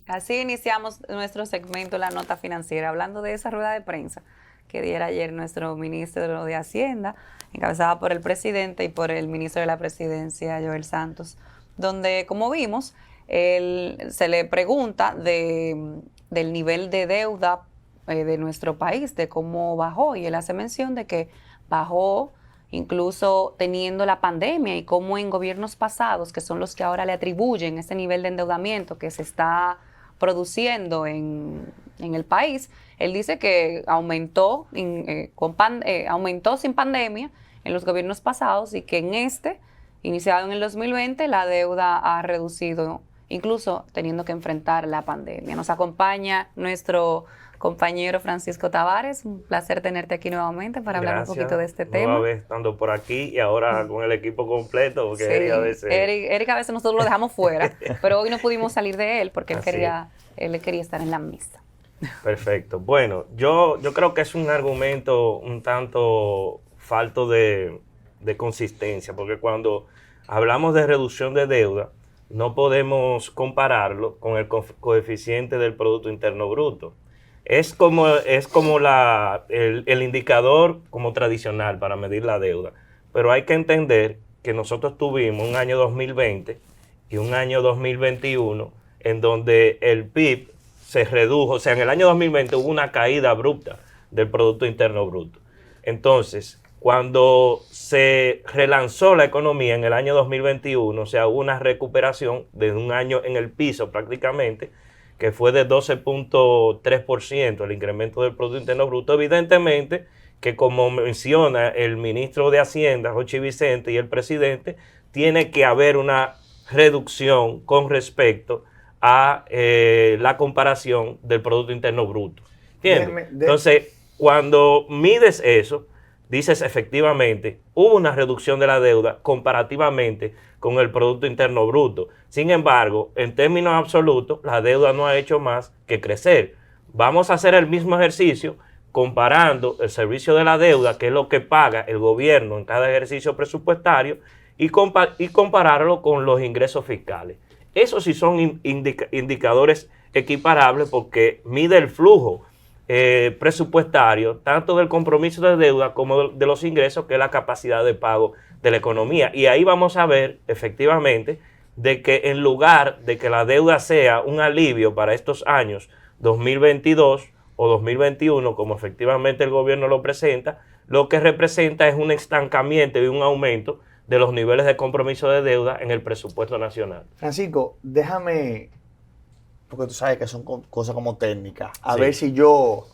Así iniciamos nuestro segmento La Nota Financiera, hablando de esa rueda de prensa que diera ayer nuestro ministro de Hacienda, encabezada por el presidente y por el ministro de la Presidencia, Joel Santos, donde, como vimos, se le pregunta del nivel de deuda de nuestro país, de cómo bajó, y él hace mención de que bajó incluso teniendo la pandemia y cómo en gobiernos pasados, que son los que ahora le atribuyen ese nivel de endeudamiento que se está produciendo en el país, él dice que aumentó, aumentó sin pandemia en los gobiernos pasados y que en iniciado en el 2020, la deuda ha reducido, incluso teniendo que enfrentar la pandemia. Nos acompaña nuestro compañero Francisco Tavares. Un placer tenerte aquí nuevamente para hablar un poquito de este tema. Nueva vez estando por aquí y ahora con el equipo completo, porque sí, Eric a veces nosotros lo dejamos fuera, pero hoy no pudimos salir de él porque él quería estar en la mesa. Perfecto. Bueno, yo creo que es un argumento un tanto falto de consistencia, porque cuando hablamos de reducción de deuda, no podemos compararlo con el coeficiente del Producto Interno Bruto. Es como el indicador como tradicional para medir la deuda, pero hay que entender que nosotros tuvimos un año 2020 y un año 2021 en donde el PIB se redujo, o sea, en el año 2020 hubo una caída abrupta del Producto Interno Bruto. Entonces, cuando se relanzó la economía en el año 2021, o sea, hubo una recuperación de un año en el piso prácticamente, que fue de 12.3% el incremento del Producto Interno Bruto. Evidentemente que, como menciona el ministro de Hacienda, Jochi Vicente, y el presidente, tiene que haber una reducción con respecto a la comparación del Producto Interno Bruto. ¿Entiendes? Entonces, cuando mides eso, dices efectivamente, hubo una reducción de la deuda comparativamente con el Producto Interno Bruto. Sin embargo, en términos absolutos, la deuda no ha hecho más que crecer. Vamos a hacer el mismo ejercicio comparando el servicio de la deuda, que es lo que paga el gobierno en cada ejercicio presupuestario, y compararlo con los ingresos fiscales. Esos sí son indicadores equiparables porque mide el flujo presupuestario, tanto del compromiso de deuda como de los ingresos, que es la capacidad de pago de la economía. Y ahí vamos a ver efectivamente de que en lugar de que la deuda sea un alivio para estos años 2022 o 2021, como efectivamente el gobierno lo presenta, lo que representa es un estancamiento y un aumento de los niveles de compromiso de deuda en el presupuesto nacional. Francisco, déjame, porque tú sabes que son cosas como técnicas, a ver si yo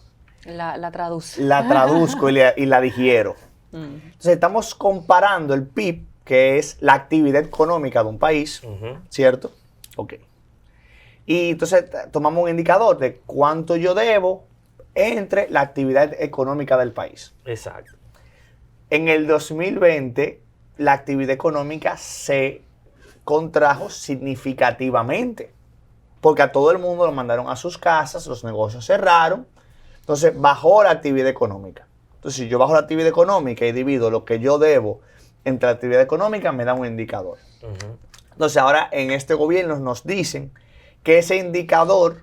la traduzco y la digiero. Entonces estamos comparando el PIB, que es la actividad económica de un país, ¿cierto? Ok. Y entonces tomamos un indicador de cuánto yo debo entre la actividad económica del país. Exacto. En el 2020, la actividad económica se contrajo significativamente, porque a todo el mundo lo mandaron a sus casas, los negocios cerraron, entonces bajó la actividad económica. Entonces, si yo bajo la actividad económica y divido lo que yo debo entre la actividad económica, me da un indicador. Entonces, ahora en este gobierno nos dicen que ese indicador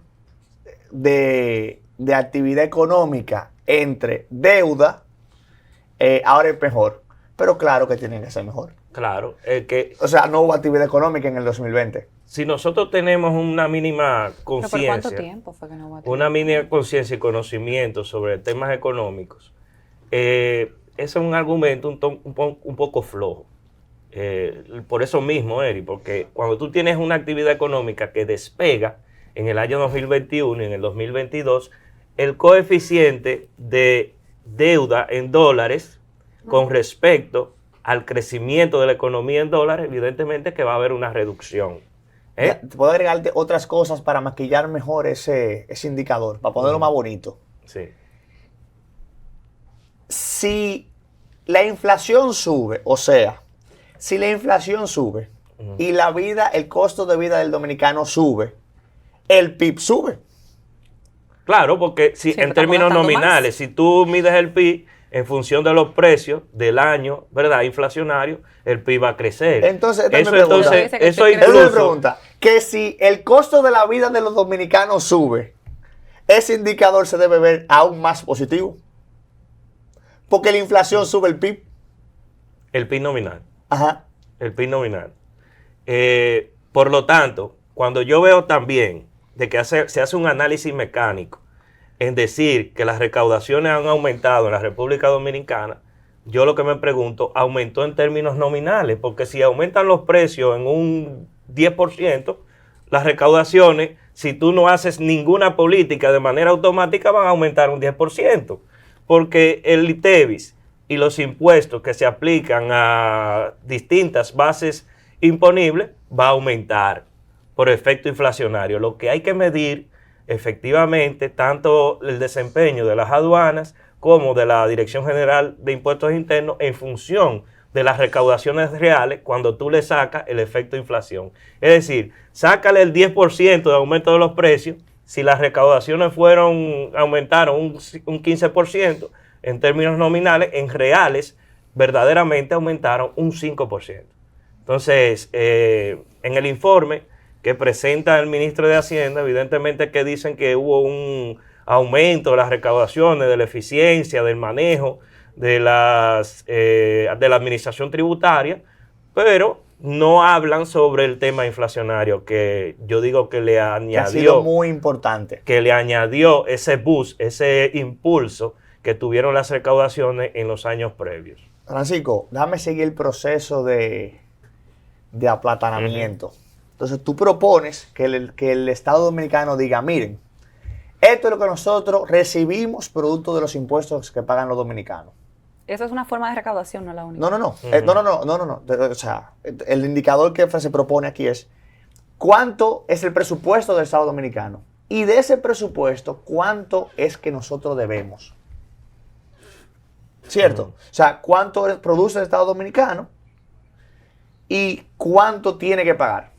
de actividad económica entre deuda ahora es mejor. Pero claro que tiene que ser mejor. Claro. O sea, no hubo actividad económica en el 2020. Si nosotros tenemos una mínima conciencia. ¿Por cuánto tiempo fue que no hubo actividad? Una mínima conciencia y conocimiento sobre temas económicos, ese es un argumento un poco flojo. Por eso mismo, Eri, porque cuando tú tienes una actividad económica que despega en el año 2021 y en el 2022, el coeficiente de deuda en dólares con respecto al crecimiento de la economía en dólares, evidentemente que va a haber una reducción. Te puedo agregarte otras cosas para maquillar mejor ese indicador, para ponerlo más bonito. Sí. Si la inflación sube, o sea, si la inflación sube y el costo de vida del dominicano sube, el PIB sube. Claro, porque si en términos nominales, si tú mides el PIB en función de los precios del año, ¿verdad? Inflacionario, el PIB va a crecer. Entonces, eso es una incluso, pregunta. Que si el costo de la vida de los dominicanos sube, ese indicador se debe ver aún más positivo. Porque la inflación sube el PIB. el PIB nominal. Ajá. El PIB nominal. Por lo tanto, cuando yo veo también de que se hace un análisis mecánico en decir que las recaudaciones han aumentado en la República Dominicana, yo lo que me pregunto, ¿aumentó en términos nominales? Porque si aumentan los precios en un 10%, las recaudaciones, si tú no haces ninguna política de manera automática, van a aumentar un 10%. Porque el ITEVIS y los impuestos que se aplican a distintas bases imponibles va a aumentar por efecto inflacionario. Lo que hay que medir efectivamente tanto el desempeño de las aduanas como de la Dirección General de Impuestos Internos en función de las recaudaciones reales cuando tú le sacas el efecto inflación. Es decir, sácale el 10% de aumento de los precios, si las recaudaciones aumentaron un 15%, en términos nominales, en reales, verdaderamente aumentaron un 5%. Entonces, en el informe que presenta el ministro de Hacienda, evidentemente que dicen que hubo un aumento de las recaudaciones, de la eficiencia, del manejo de la administración tributaria, pero no hablan sobre el tema inflacionario, que yo digo que le añadió, que ha sido muy importante, que le añadió ese boost, ese impulso que tuvieron las recaudaciones en los años previos. Francisco, déjame seguir el proceso de aplatanamiento. Entonces tú propones que el Estado Dominicano diga, miren, esto es lo que nosotros recibimos producto de los impuestos que pagan los dominicanos. Eso es una forma de recaudación, no la única. No. O sea, el indicador que se propone aquí es cuánto es el presupuesto del Estado Dominicano. Y de ese presupuesto, cuánto es que nosotros debemos. ¿Cierto? O sea, cuánto produce el Estado Dominicano y cuánto tiene que pagar.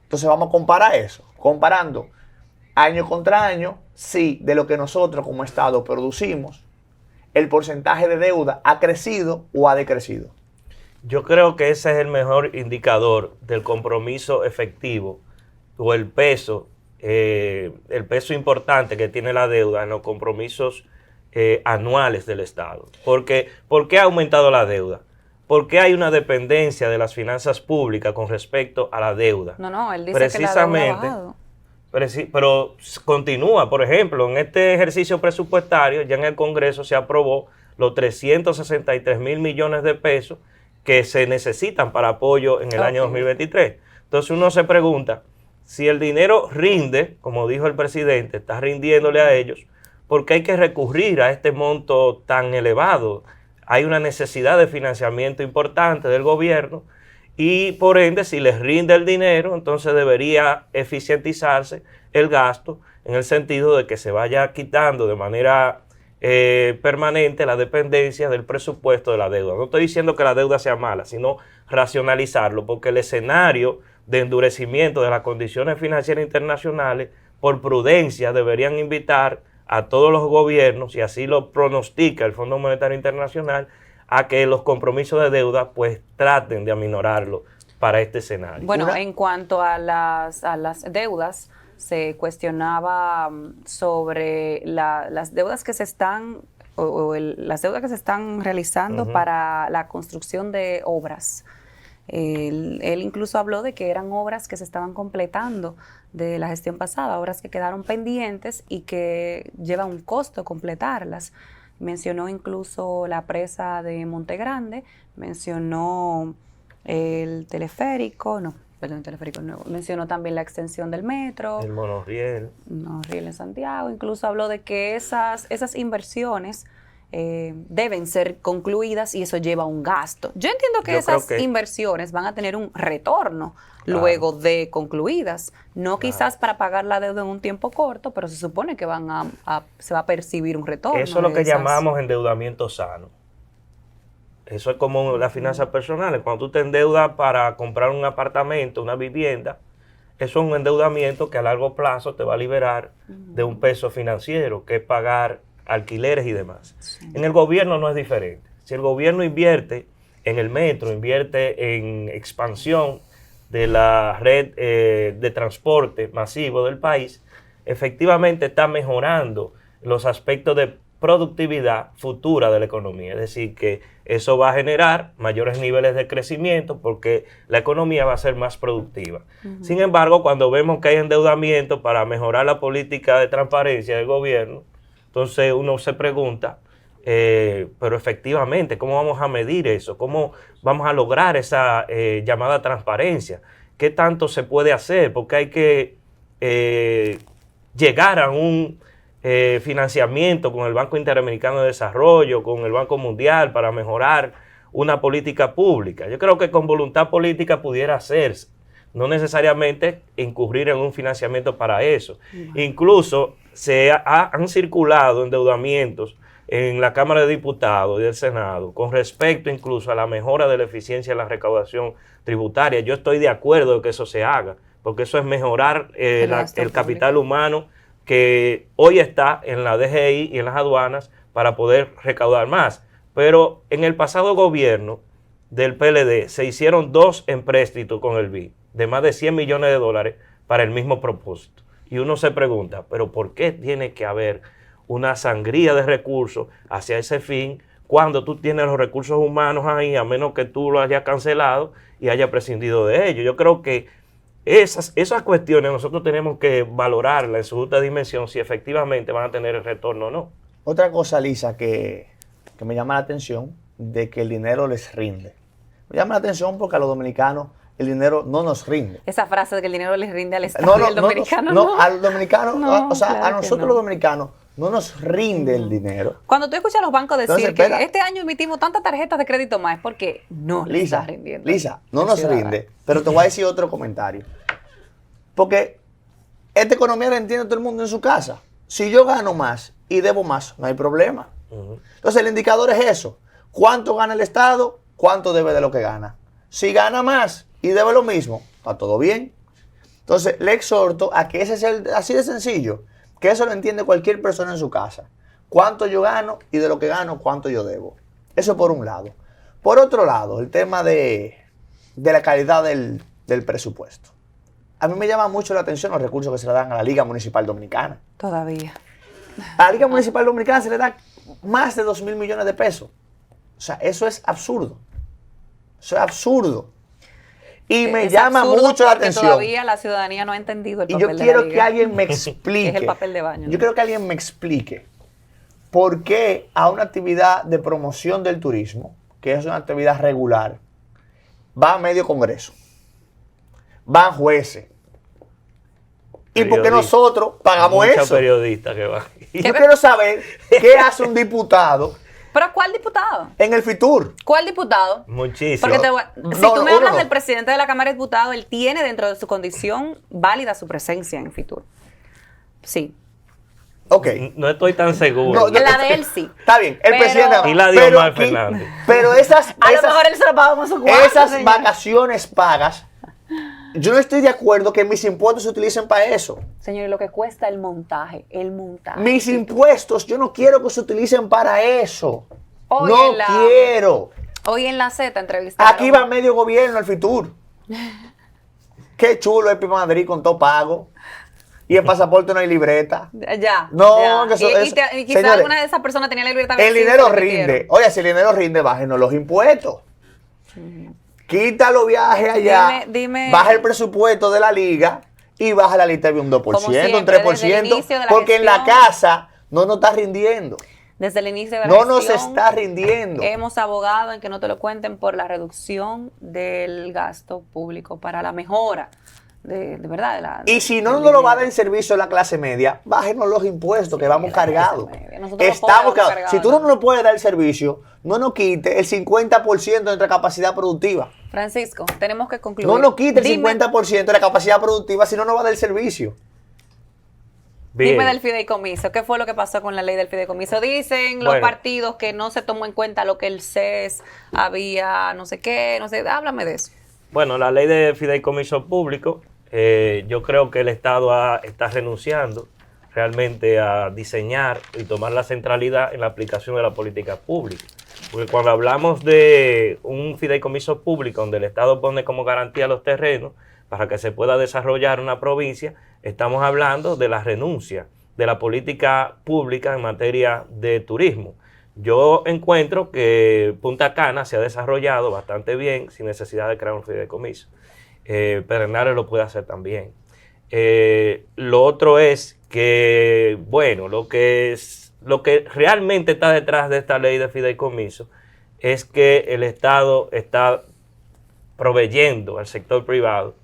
Entonces vamos a comparar eso. Comparando año contra año, si de lo que nosotros como Estado producimos, el porcentaje de deuda ha crecido o ha decrecido. Yo creo que ese es el mejor indicador del compromiso efectivo o el peso importante que tiene la deuda en los compromisos anuales del Estado. Porque, ¿por qué ha aumentado la deuda? Porque hay una dependencia de las finanzas públicas con respecto a la deuda. No, él dice que la deuda ha bajado. Pero continúa, por ejemplo, en este ejercicio presupuestario, ya en el Congreso se aprobó los 363,000 millones de pesos que se necesitan para apoyo en el año 2023. Entonces uno se pregunta, si el dinero rinde, como dijo el presidente, está rindiéndole a ellos, ¿por qué hay que recurrir a este monto tan elevado? Hay una necesidad de financiamiento importante del gobierno y por ende, si les rinde el dinero, entonces debería eficientizarse el gasto en el sentido de que se vaya quitando de manera permanente la dependencia del presupuesto de la deuda. No estoy diciendo que la deuda sea mala, sino racionalizarlo, porque el escenario de endurecimiento de las condiciones financieras internacionales, por prudencia, deberían invitar a todos los gobiernos, y así lo pronostica el Fondo Monetario Internacional, a que los compromisos de deuda pues traten de aminorarlo para este escenario. Bueno, en cuanto a las deudas, se cuestionaba sobre las deudas que se están, las deudas que se están realizando para la construcción de obras. Él incluso habló de que eran obras que se estaban completando de la gestión pasada, obras que quedaron pendientes y que lleva un costo completarlas. Mencionó incluso la presa de Monte Grande, mencionó el teleférico, mencionó también la extensión del metro. El monorriel. Monorriel en Santiago, incluso habló de que esas inversiones deben ser concluidas y eso lleva un gasto. Yo entiendo que esas inversiones van a tener un retorno luego de concluidas, no quizás para pagar la deuda en un tiempo corto, pero se supone que se va a percibir un retorno. Eso es lo que llamamos endeudamiento sano. Eso es como las finanzas personales. Cuando tú te endeudas para comprar un apartamento, una vivienda, eso es un endeudamiento que a largo plazo te va a liberar de un peso financiero, que es pagar alquileres y demás. Sí. En el gobierno no es diferente. Si el gobierno invierte en el metro, invierte en expansión de la red de transporte masivo del país, efectivamente está mejorando los aspectos de productividad futura de la economía. Es decir, que eso va a generar mayores niveles de crecimiento porque la economía va a ser más productiva. Sin embargo, cuando vemos que hay endeudamiento para mejorar la política de transparencia del gobierno, entonces uno se pregunta, pero efectivamente, ¿cómo vamos a medir eso? ¿Cómo vamos a lograr esa llamada transparencia? ¿Qué tanto se puede hacer? Porque hay que llegar a un financiamiento con el Banco Interamericano de Desarrollo, con el Banco Mundial para mejorar una política pública. Yo creo que con voluntad política pudiera hacerse, no necesariamente incurrir en un financiamiento para eso. Incluso han circulado endeudamientos en la Cámara de Diputados y del Senado con respecto incluso a la mejora de la eficiencia de la recaudación tributaria. Yo estoy de acuerdo de que eso se haga, porque eso es mejorar el capital humano que hoy está en la DGI y en las aduanas para poder recaudar más. Pero en el pasado gobierno del PLD se hicieron 2 empréstitos con el BID de más de 100 millones de dólares para el mismo propósito. Y uno se pregunta, ¿pero por qué tiene que haber una sangría de recursos hacia ese fin cuando tú tienes los recursos humanos ahí, a menos que tú lo hayas cancelado y hayas prescindido de ellos? Yo creo que esas cuestiones nosotros tenemos que valorarlas en su justa dimensión si efectivamente van a tener el retorno o no. Otra cosa, Lisa, que me llama la atención, de que el dinero les rinde. Me llama la atención porque a los dominicanos el dinero no nos rinde. Esa frase de que el dinero les rinde al Estado y al dominicano no. Al dominicano, No, o sea, claro a que nosotros no. los dominicanos no nos rinde el dinero. Cuando tú escuchas a los bancos decir Entonces, que espera. este año emitimos tantas tarjetas de crédito más, es porque no les Lisa, está rindiendo. Lisa, no al nos ciudadano. rinde, pero te voy a decir otro comentario. Porque esta economía la entiende todo el mundo en su casa. Si yo gano más y debo más, no hay problema. Entonces el indicador es eso. ¿Cuánto gana el Estado? ¿Cuánto debe de lo que gana? Si gana más y debe lo mismo, está todo bien. Entonces le exhorto a que ese sea así de sencillo, que eso lo entiende cualquier persona en su casa. Cuánto yo gano y de lo que gano, cuánto yo debo. Eso por un lado. Por otro lado, el tema de la calidad del presupuesto. A mí me llama mucho la atención los recursos que se le dan a la Liga Municipal Dominicana. Todavía. A la Liga Municipal Dominicana se le da más de 2.000 millones de pesos. O sea, eso es absurdo. Eso es absurdo. Y me Es llama absurdo mucho la porque atención. todavía la ciudadanía no ha entendido el Y papel yo de la quiero liga. que alguien me explique. Es el papel de baño, ¿no? Yo quiero que alguien me explique por qué a una actividad de promoción del turismo, que es una actividad regular, va a medio congreso, van jueces. ¿Y por qué nosotros pagamos Muchos eso? periodistas que van. Yo quiero saber qué hace un diputado ¿Pero cuál diputado? en el FITUR. ¿Cuál diputado? Muchísimo. Porque si No, tú me uno hablas no. del presidente de la Cámara de Diputados, él tiene dentro de su condición válida su presencia en FITUR. Sí. Ok. No estoy tan seguro. No, La de él sí. Está bien, el Pero- presidente. Y la de pero Omar aquí- Fernández. Pero esas, A lo mejor él se lo paga con su cuarto, esas señor. vacaciones pagas, yo no estoy de acuerdo que mis impuestos se utilicen para eso. Señor, y lo que cuesta el montaje, el montaje. Mis impuestos, yo no quiero que se utilicen para eso. Hoy No en la- quiero. Hoy en la Z entrevistaron. Aquí va medio gobierno al FITUR. Qué chulo es Madrid con todo pago. Y el pasaporte no hay libreta. Ya. No, ya. que eso- y quizás señores, alguna de esas personas tenía la libertad El dinero rinde. Oye, si el dinero rinde, bájenos los impuestos. Quita los viajes allá, Dime- baja el presupuesto de la liga y baja la lista de un 2%, Como siempre, un 3%, desde el inicio de la porque en la gestión- casa no nos está rindiendo. Desde el inicio de la No nos gestión, está rindiendo. hemos abogado en que no te lo cuenten por la reducción del gasto público para la mejora de verdad. Y si no del nos lo va a dar dinero. en servicio la clase media, bájenos los impuestos que vamos la clase cargados. media. Nosotros los Estamos pobres cargados. cargados, Si tú no ¿no? nos puedes dar el servicio, no nos quite el 50% de nuestra capacidad productiva. Francisco, tenemos que concluir. No nos quite el Dime- 50% de la capacidad productiva si no nos va a dar el servicio. Bien. Dime del fideicomiso. ¿Qué fue lo que pasó con la ley del fideicomiso? Dicen los Bueno. partidos que no se tomó en cuenta lo que el CES había, no sé qué, no sé. Háblame de eso. Bueno, la ley de fideicomiso público, yo creo que el Estado está renunciando realmente a diseñar y tomar la centralidad en la aplicación de la política pública. Porque cuando hablamos de un fideicomiso público donde el Estado pone como garantía los terrenos para que se pueda desarrollar una provincia, estamos hablando de la renuncia de la política pública en materia de turismo. Yo encuentro que Punta Cana se ha desarrollado bastante bien sin necesidad de crear un fideicomiso. Pedernales lo puede hacer también. Lo otro es que, bueno, lo que realmente está detrás de esta ley de fideicomiso es que el Estado está proveyendo al sector privado,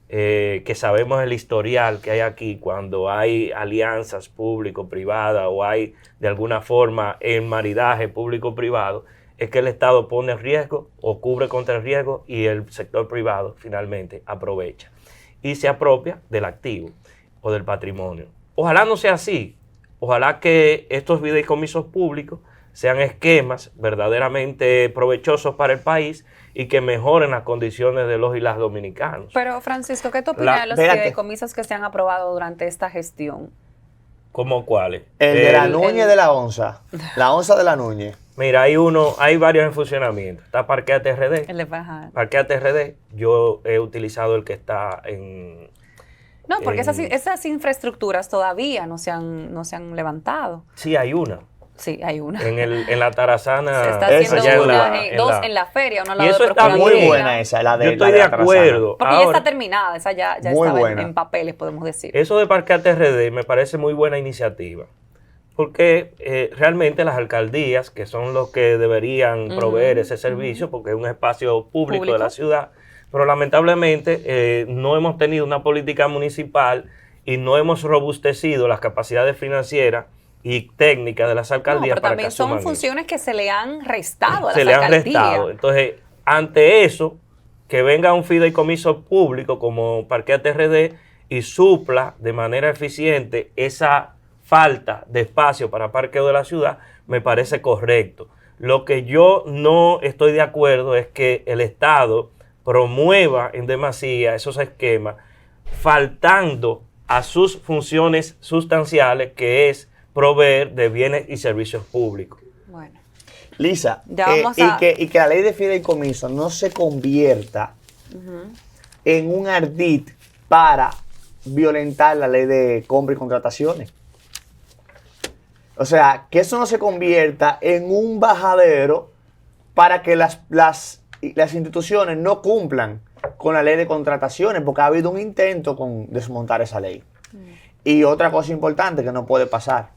que sabemos el historial que hay aquí cuando hay alianzas público-privadas o hay de alguna forma el maridaje público-privado, es que el Estado pone riesgo o cubre contra el riesgo y el sector privado finalmente aprovecha y se apropia del activo o del patrimonio. Ojalá no sea así. Ojalá que estos fideicomisos públicos sean esquemas verdaderamente provechosos para el país y que mejoren las condiciones de los y las dominicanos. Pero, Francisco, ¿qué tú opinas de los fideicomisos que se han aprobado durante esta gestión? ¿Cómo cuáles? El de la Núñez de la onza. La onza de la Núñez. Mira, hay varios en funcionamiento. Está Parquéate RD. El de Baja. Parquéate RD. Yo he utilizado el que está en... No, porque esas infraestructuras todavía no se han levantado. Sí, hay una. Sí, hay una. En la Tarazana. Se está haciendo dos en la feria, una al lado y eso de está muy buena esa, la de yo estoy la de Tarazana. acuerdo. Porque ya está terminada, esa ya estaba en papeles, podemos decir. Eso de Parquéate RD me parece muy buena iniciativa. Porque realmente las alcaldías, que son los que deberían proveer ese servicio, porque es un espacio público de la ciudad, pero lamentablemente no hemos tenido una política municipal y no hemos robustecido las capacidades financieras y técnicas de las alcaldías. Pero también son funciones que se le han restado a las alcaldías. Se le han restado. Entonces, ante eso, que venga un fideicomiso público como Parquéate RD y supla de manera eficiente esa falta de espacio para parqueo de la ciudad, me parece correcto. Lo que yo no estoy de acuerdo es que el Estado promueva en demasía esos esquemas, faltando a sus funciones sustanciales, que es proveer de bienes y servicios públicos. Bueno. Lisa, y que la ley de fideicomiso no se convierta en un ardid para violentar la ley de compra y contrataciones. O sea, que eso no se convierta en un bajadero para que las instituciones no cumplan con la ley de contrataciones, porque ha habido un intento con desmontar esa ley. Y otra cosa importante que no puede pasar,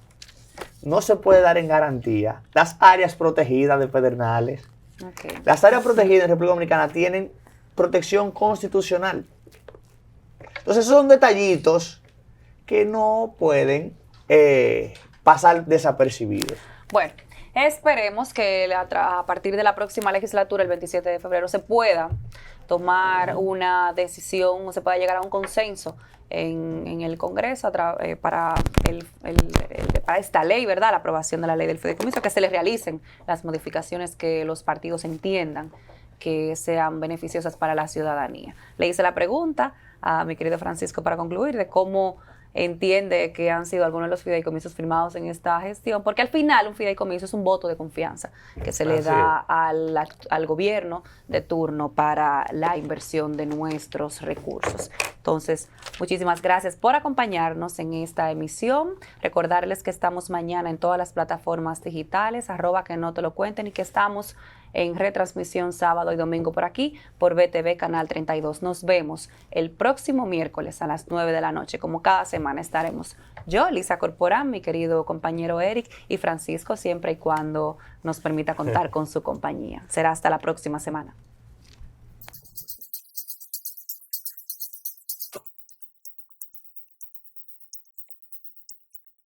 no se puede dar en garantía las áreas protegidas de Pedernales. Okay. Las áreas protegidas en República Dominicana tienen protección constitucional. Entonces, esos son detallitos que no pueden pasar desapercibidos. Bueno, esperemos que a partir de la próxima legislatura, el 27 de febrero, se pueda tomar una decisión o se pueda llegar a un consenso en el Congreso para esta ley, ¿verdad? La aprobación de la ley del fideicomiso, que se le realicen las modificaciones que los partidos entiendan que sean beneficiosas para la ciudadanía. Le hice la pregunta a mi querido Francisco para concluir de cómo entiende que han sido algunos de los fideicomisos firmados en esta gestión, porque al final un fideicomiso es un voto de confianza que se le da al gobierno de turno para la inversión de nuestros recursos. Entonces, muchísimas gracias por acompañarnos en esta emisión. Recordarles que estamos mañana en todas las plataformas digitales, @que no te lo cuenten, y que estamos en retransmisión sábado y domingo por aquí, por BTV Canal 32. Nos vemos el próximo miércoles a las 9 de la noche. Como cada semana estaremos yo, Lisa Corporán, mi querido compañero Eric y Francisco, siempre y cuando nos permita contar con su compañía. Será hasta la próxima semana.